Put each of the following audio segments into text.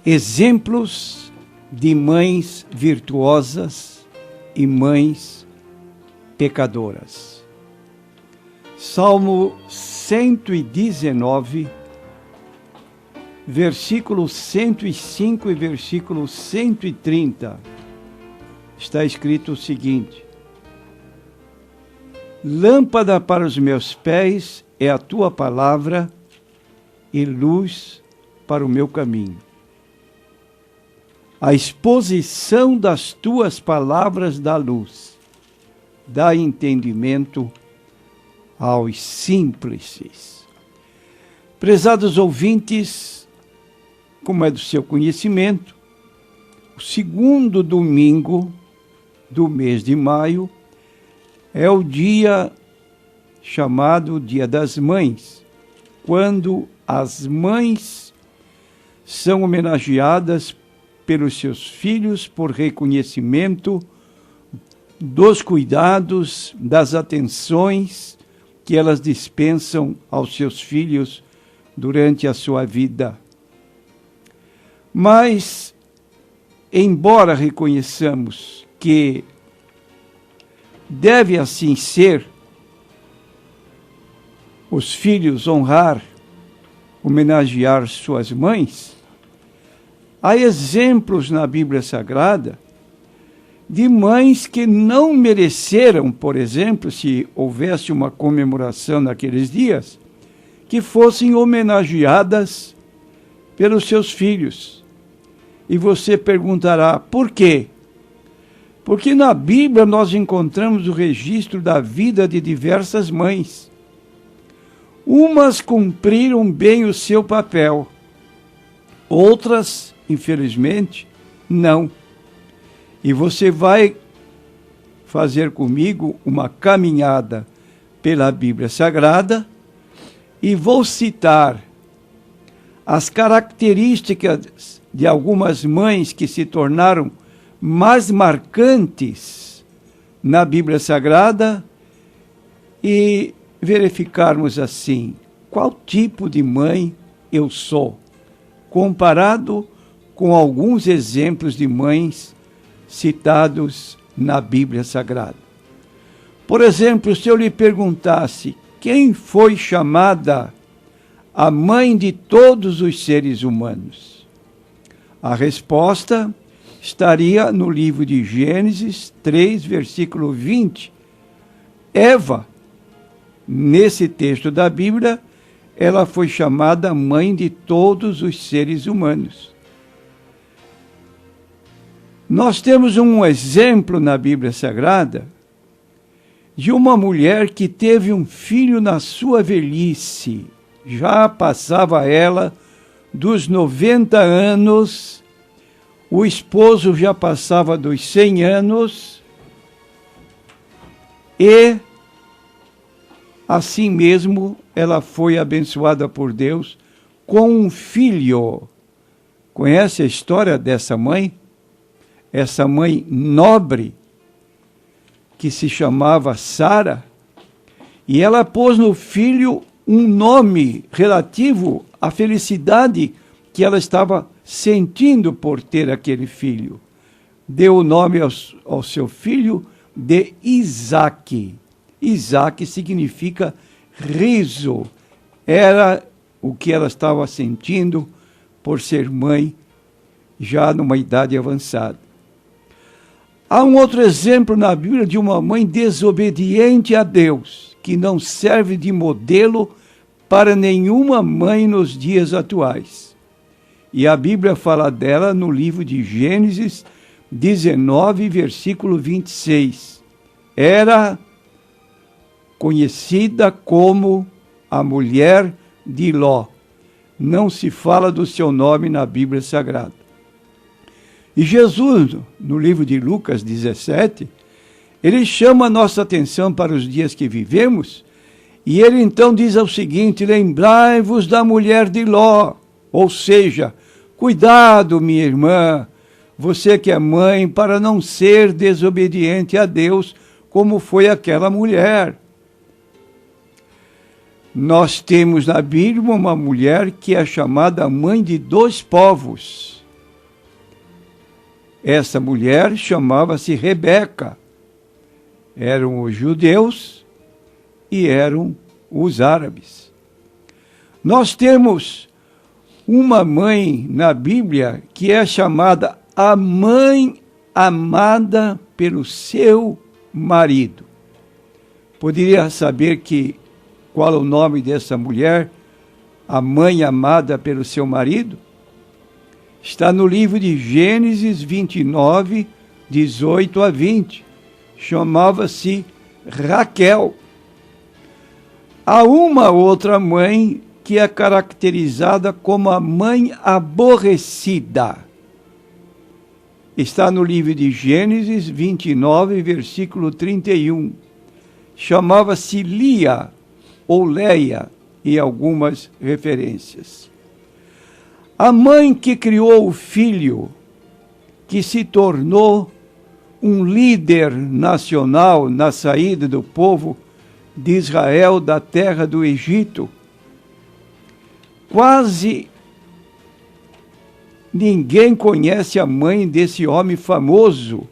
Exemplos de mães virtuosas e mães pecadoras. Salmo 119, versículo 105 e versículo 130, está escrito o seguinte: Lâmpada para os meus pés é a tua palavra e luz para o meu caminho. A exposição das tuas palavras dá luz, dá entendimento aos simples. Prezados ouvintes, como é do seu conhecimento, o segundo domingo do mês de maio é o dia chamado Dia das Mães, quando as mães são homenageadas pelos seus filhos por reconhecimento dos cuidados, das atenções que elas dispensam aos seus filhos durante a sua vida. Mas, embora reconheçamos que deve assim ser, os filhos honrar, homenagear suas mães, há exemplos na Bíblia Sagrada de mães que não mereceram, por exemplo, se houvesse uma comemoração naqueles dias, que fossem homenageadas pelos seus filhos. E você perguntará, por quê? Porque na Bíblia nós encontramos o registro da vida de diversas mães. Umas cumpriram bem o seu papel, outras, infelizmente, não. E você vai fazer comigo uma caminhada pela Bíblia Sagrada e vou citar as características de algumas mães que se tornaram mais marcantes na Bíblia Sagrada e verificarmos assim qual tipo de mãe eu sou, comparado com alguns exemplos de mães citados na Bíblia Sagrada. Por exemplo, se eu lhe perguntasse quem foi chamada a mãe de todos os seres humanos, a resposta estaria no livro de Gênesis 3, versículo 20. Eva, nesse texto da Bíblia, ela foi chamada mãe de todos os seres humanos. Nós temos um exemplo na Bíblia Sagrada de uma mulher que teve um filho na sua velhice. Já passava ela dos 90 anos, o esposo já passava dos 100 anos e, assim mesmo, ela foi abençoada por Deus com um filho. Conhece a história dessa mãe? Essa mãe nobre, que se chamava Sara, e ela pôs no filho um nome relativo à felicidade que ela estava sentindo por ter aquele filho. Deu o nome ao seu filho de Isaque. Isaque significa riso. Era o que ela estava sentindo por ser mãe já numa idade avançada. Há um outro exemplo na Bíblia de uma mãe desobediente a Deus, que não serve de modelo para nenhuma mãe nos dias atuais. E a Bíblia fala dela no livro de Gênesis 19, versículo 26. Era conhecida como a mulher de Ló. Não se fala do seu nome na Bíblia Sagrada. E Jesus, no livro de Lucas 17, ele chama a nossa atenção para os dias que vivemos, e ele então diz o seguinte: lembrai-vos da mulher de Ló, ou seja, cuidado, minha irmã, você que é mãe, para não ser desobediente a Deus, como foi aquela mulher. Nós temos na Bíblia uma mulher que é chamada mãe de dois povos. Essa mulher chamava-se Rebeca. Eram os judeus e eram os árabes. Nós temos uma mãe na Bíblia que é chamada a mãe amada pelo seu marido. Poderia saber qual é o nome dessa mulher, a mãe amada pelo seu marido? Está no livro de Gênesis 29, 18 a 20. Chamava-se Raquel. Há uma outra mãe que é caracterizada como a mãe aborrecida. Está no livro de Gênesis 29, versículo 31. Chamava-se Lia ou Leia, em algumas referências. A mãe que criou o filho, que se tornou um líder nacional na saída do povo de Israel da terra do Egito. Quase ninguém conhece a mãe desse homem famoso,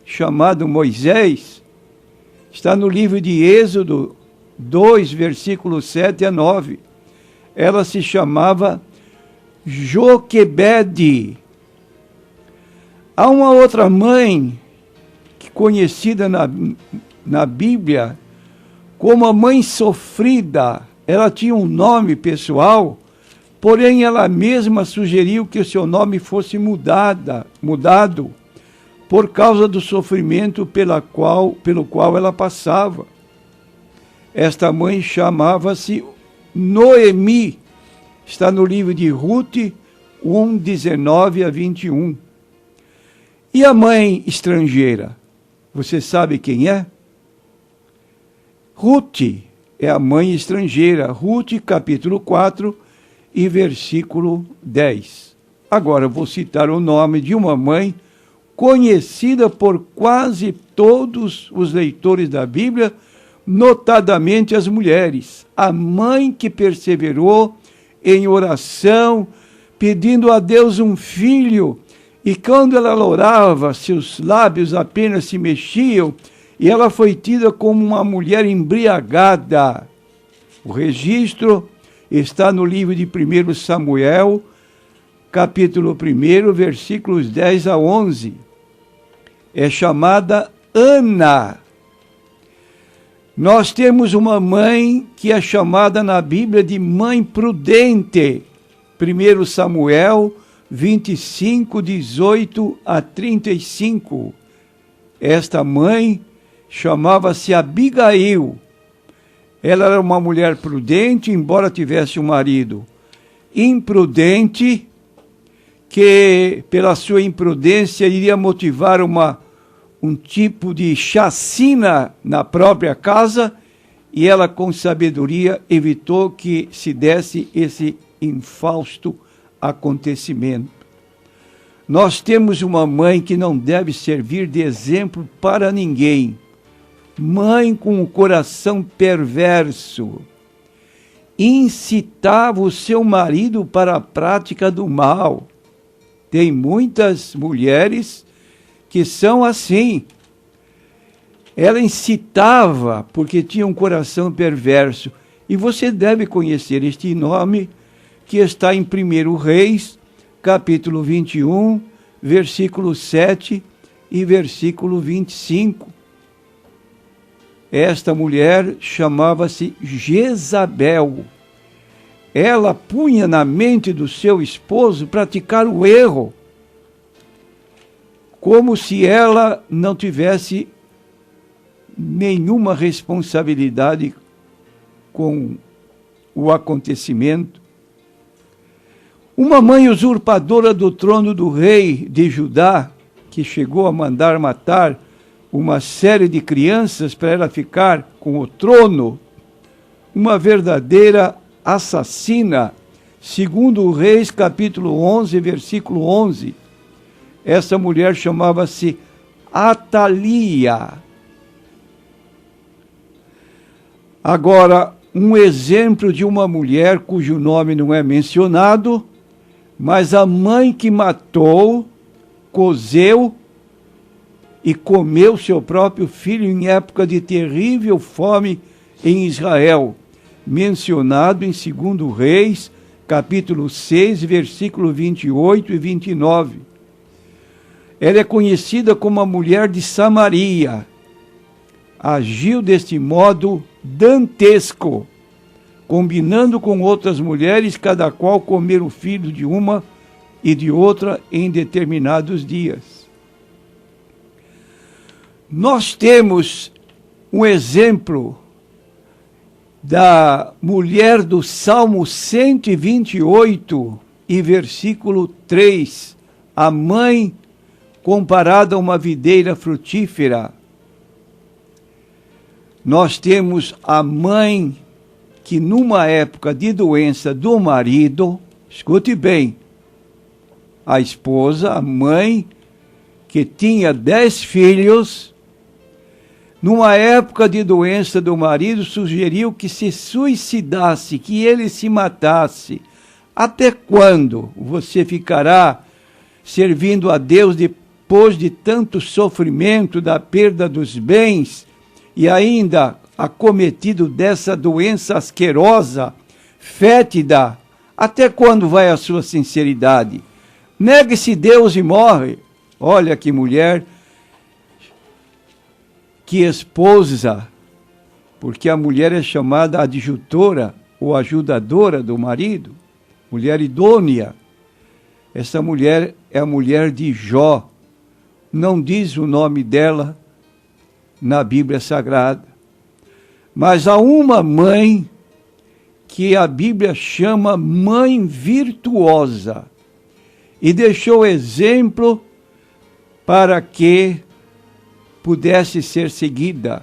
chamado Moisés. Está no livro de Êxodo 2, versículos 7 a 9. Ela se chamava Joquebede. Há uma outra mãe conhecida na Bíblia como a mãe sofrida. Ela tinha um nome pessoal, porém ela mesma sugeriu que o seu nome fosse mudado por causa do sofrimento pelo qual ela passava. Esta mãe chamava-se Noemi. Está no livro de Ruth 1, 19 a 21. E a mãe estrangeira? Você sabe quem é? Ruth é a mãe estrangeira. Ruth, capítulo 4 e versículo 10. Agora vou citar o nome de uma mãe conhecida por quase todos os leitores da Bíblia, notadamente as mulheres. A mãe que perseverou em oração, pedindo a Deus um filho, e quando ela orava, seus lábios apenas se mexiam, e ela foi tida como uma mulher embriagada. O registro está no livro de 1 Samuel, capítulo 1, versículos 10 a 11. É chamada Ana. Nós temos uma mãe que é chamada na Bíblia de mãe prudente. 1 Samuel 25, 18 a 35. Esta mãe chamava-se Abigail. Ela era uma mulher prudente, embora tivesse um marido imprudente, que pela sua imprudência iria motivar um tipo de chacina na própria casa, e ela com sabedoria evitou que se desse esse infausto acontecimento. Nós temos uma mãe que não deve servir de exemplo para ninguém. Mãe com o coração perverso. Incitava o seu marido para a prática do mal. Tem muitas mulheres que são assim. Ela incitava porque tinha um coração perverso. E você deve conhecer este nome que está em 1 Reis, capítulo 21, versículo 7 e versículo 25. Esta mulher chamava-se Jezabel. Ela punha na mente do seu esposo praticar o erro, como se ela não tivesse nenhuma responsabilidade com o acontecimento. Uma mãe usurpadora do trono do rei de Judá, que chegou a mandar matar uma série de crianças para ela ficar com o trono, uma verdadeira assassina, segundo o Reis, capítulo 11, versículo 11. Essa mulher chamava-se Atalia. Agora, um exemplo de uma mulher cujo nome não é mencionado, mas a mãe que matou cozeu e comeu seu próprio filho em época de terrível fome em Israel, mencionado em 2 Reis, capítulo 6, versículo 28 e 29. Ela é conhecida como a mulher de Samaria. Agiu deste modo dantesco, combinando com outras mulheres, cada qual comer o filho de uma e de outra em determinados dias. Nós temos um exemplo da mulher do Salmo 128 e versículo 3, a mãe comparada a uma videira frutífera. Nós temos a mãe que numa época de doença do marido, escute bem, a esposa, a mãe que tinha 10 filhos, numa época de doença do marido, sugeriu que se suicidasse, que ele se matasse. Até quando você ficará servindo a Deus depois de tanto sofrimento, da perda dos bens, e ainda acometido dessa doença asquerosa, fétida? Até quando vai a sua sinceridade? Negue-se Deus e morre. Olha que mulher, que esposa, porque a mulher é chamada adjutora ou ajudadora do marido, mulher idônea. Essa mulher é a mulher de Jó. Não diz o nome dela na Bíblia Sagrada. Mas há uma mãe que a Bíblia chama mãe virtuosa e deixou exemplo para que pudesse ser seguida.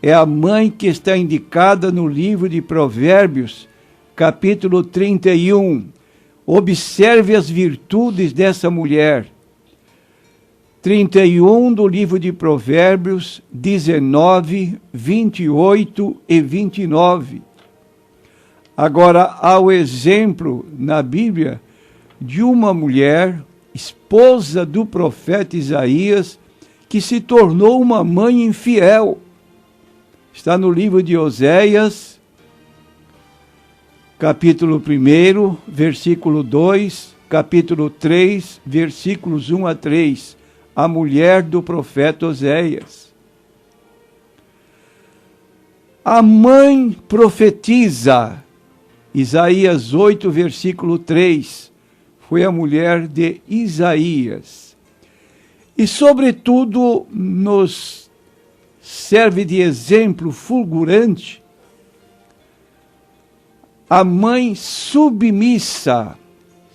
É a mãe que está indicada no livro de Provérbios, capítulo 31. Observe as virtudes dessa mulher. 31 do livro de Provérbios, 19, 28 e 29. Agora, há o exemplo na Bíblia de uma mulher, esposa do profeta Isaías, que se tornou uma mãe infiel. Está no livro de Oséias, capítulo 1, versículo 2, capítulo 3, versículos 1 a 3. A mulher do profeta Oséias. A mãe profetiza. Isaías 8, versículo 3. Foi a mulher de Isaías. E, sobretudo, nos serve de exemplo fulgurante a mãe submissa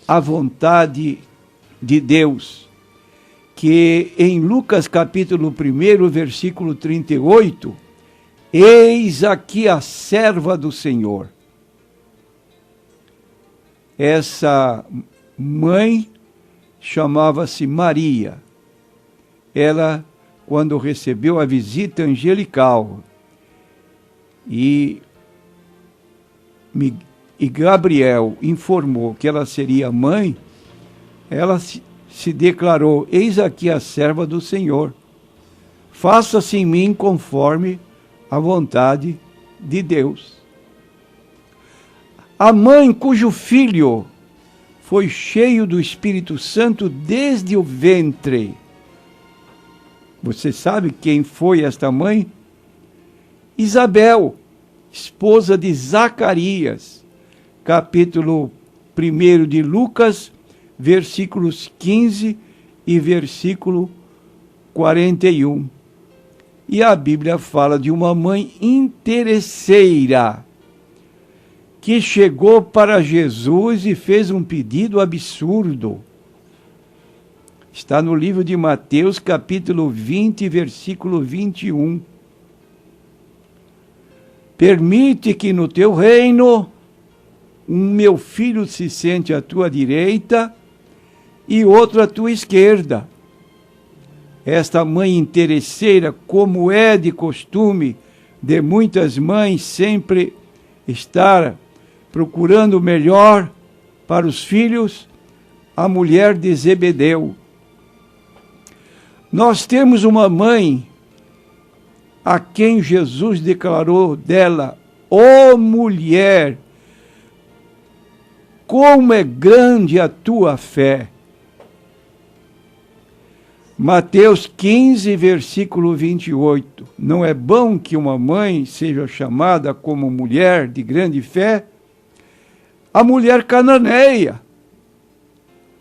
à vontade de Deus, que em Lucas capítulo 1, versículo 38, eis aqui a serva do Senhor. Essa mãe chamava-se Maria. Ela, quando recebeu a visita angelical e Gabriel informou que ela seria mãe, ela se declarou: eis aqui a serva do Senhor, faça-se em mim conforme a vontade de Deus. A mãe cujo filho foi cheio do Espírito Santo desde o ventre. Você sabe quem foi esta mãe? Isabel, esposa de Zacarias, capítulo 1 de Lucas, versículos 15 e versículo 41. E a Bíblia fala de uma mãe interesseira que chegou para Jesus e fez um pedido absurdo. Está no livro de Mateus, capítulo 20, versículo 21. Permite que no teu reino um meu filho se sente à tua direita e outro à tua esquerda. Esta mãe interesseira, como é de costume de muitas mães, sempre estar procurando o melhor para os filhos, a mulher de Zebedeu, Nós temos uma mãe a quem Jesus declarou dela: ó mulher, como é grande a tua fé. Mateus 15, versículo 28. Não é bom que uma mãe seja chamada como mulher de grande fé? A mulher cananeia,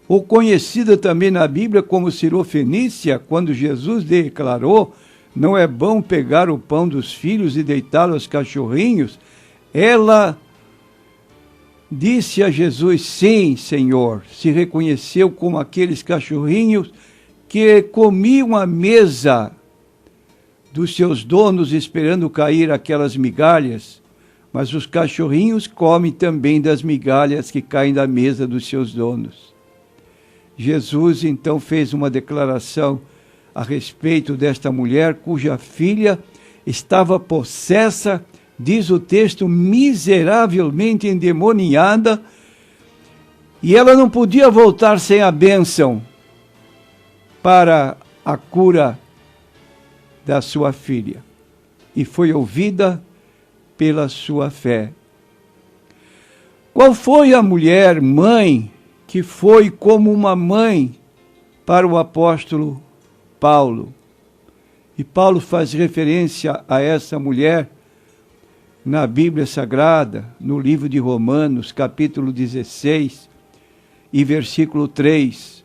ou conhecida também na Bíblia como Sirofenícia, quando Jesus declarou: não é bom pegar o pão dos filhos e deitá-lo aos cachorrinhos, ela disse a Jesus: sim, Senhor. Se reconheceu como aqueles cachorrinhos que comiam à mesa dos seus donos, esperando cair aquelas migalhas, mas os cachorrinhos comem também das migalhas que caem da mesa dos seus donos. Jesus então fez uma declaração a respeito desta mulher cuja filha estava possessa, diz o texto, miseravelmente endemoniada, e ela não podia voltar sem a bênção para a cura da sua filha, e foi ouvida pela sua fé. Qual foi a mulher, mãe, que foi como uma mãe para o apóstolo Paulo? E Paulo faz referência a essa mulher na Bíblia Sagrada, no livro de Romanos, capítulo 16 e versículo 3.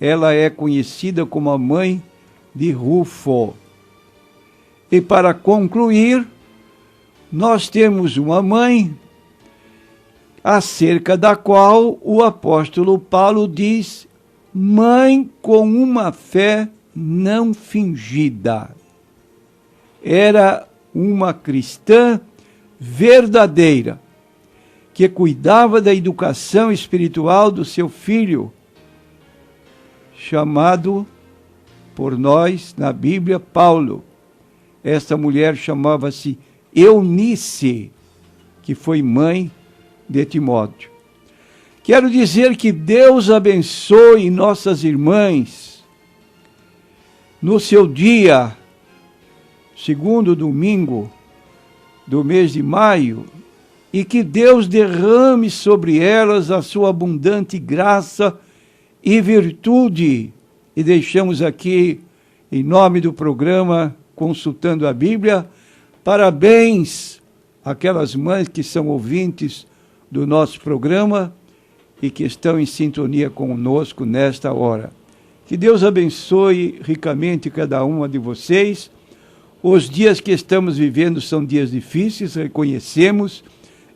Ela é conhecida como a mãe de Rufo. E para concluir, nós temos uma mãe acerca da qual o apóstolo Paulo diz: mãe com uma fé não fingida. Era uma cristã verdadeira, que cuidava da educação espiritual do seu filho, chamado por nós na Bíblia Paulo. Esta mulher chamava-se Eunice, que foi mãe de Timóteo. Quero dizer que Deus abençoe nossas irmãs no seu dia, segundo domingo do mês de maio, e que Deus derrame sobre elas a sua abundante graça e virtude. E deixamos aqui, em nome do programa Consultando a Bíblia, parabéns àquelas mães que são ouvintes do nosso programa e que estão em sintonia conosco nesta hora. Que Deus abençoe ricamente cada uma de vocês. Os dias que estamos vivendo são dias difíceis, reconhecemos.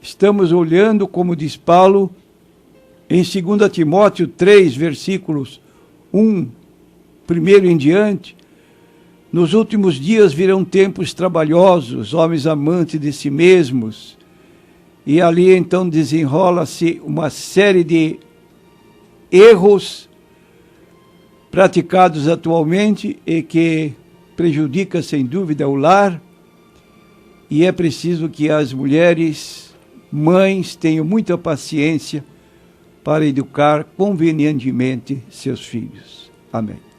Estamos olhando, como diz Paulo, em 2 Timóteo 3, versículos 1, primeiro em diante: nos últimos dias virão tempos trabalhosos, homens amantes de si mesmos. E ali então desenrola-se uma série de erros praticados atualmente e que prejudica sem dúvida o lar. E é preciso que as mulheres, mães, tenham muita paciência para educar convenientemente seus filhos. Amém.